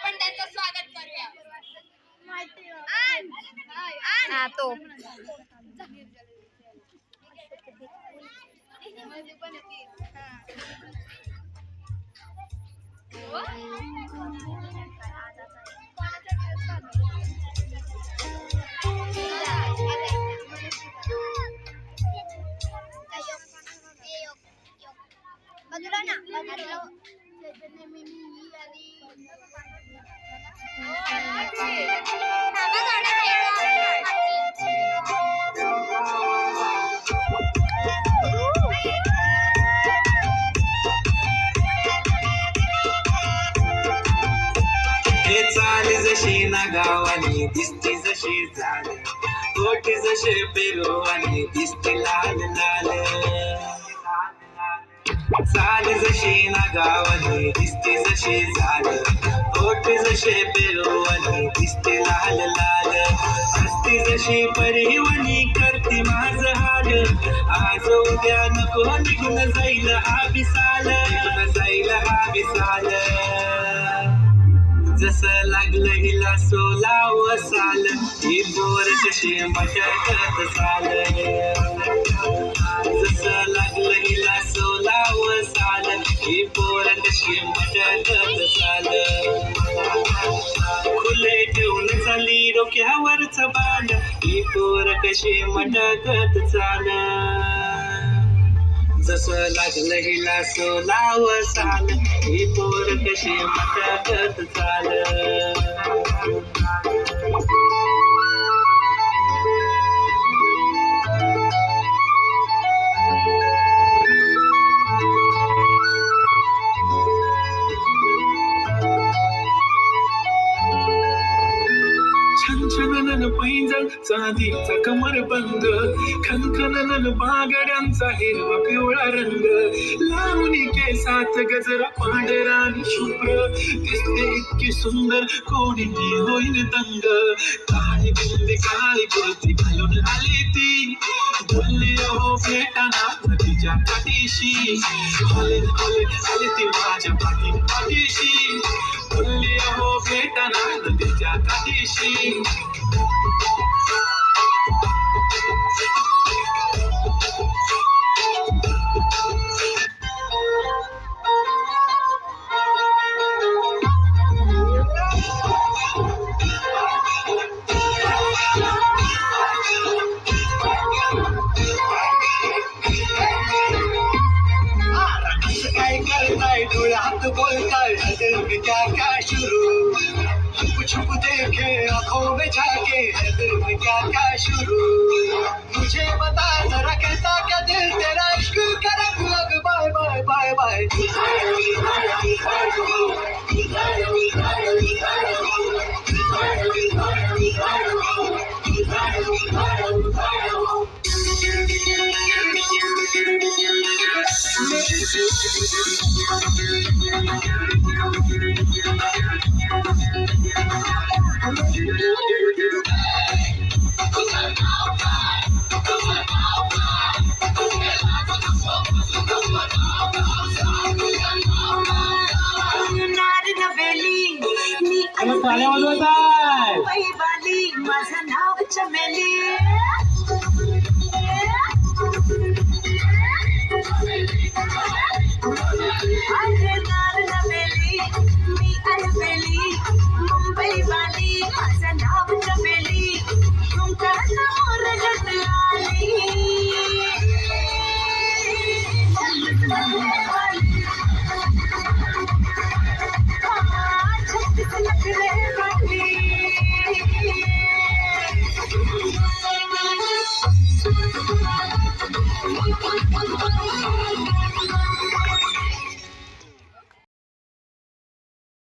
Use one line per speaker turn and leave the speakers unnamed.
आपण त्यांचं स्वागत करूया.
हा तो
बाजूला ना
हे चाल जशी ना गावाने दिसते जशी झाल ओठ जसे पेरू आणि दिसते लाल लाल चाल जशी ना गावाने दिसते जशी झाल ओठ जसे पेरू आणि दिसते लाल लाल हसते जशी परिवणी करते माझ हाल आज उद्या नको निघून जाईल हा विसाल जसं लागलं हिला सोलाव साल ही बोर कशी मटकत चाल जसं लागलं हिला सोलाव साल ही बोर कशी मटकत चाल खुले ठेवून चाली डोक्यावरच बाल ही बोर कशी मटकत चाल जसं लागलं हिला सोलाव साल ही पोर कशी मटकत चाल छनछनन पैंजण चांदीचा कमरबंद खनखनन बागड्यांचा हिरवा पिवळा रंग लावणी केसात गजरा पांढरा आणि शुभ्र दिसते इतकी सुंदर कोणीही होईल दंग काळी कुर्ती घालून आली ती बोलली हो भेटाना नदीच्या काठीशी आले ती माझ्या पाठीशी बोलली हो भेटाना नदीच्या काठीशी काय करताय डोळ्यात बोलताय दिल क्या क्या शुरू छुप देखे आंखों में झाके है दिल में क्या क्या शुरू मुझे बता जरा कहता क्या दिल तेरा इश्क करक लग बाय बाय बाय बाय
माझं नाव चमेली मी अलबेली मुंबई वाली माझं नाव चमेली तुमच्या समोर जत आली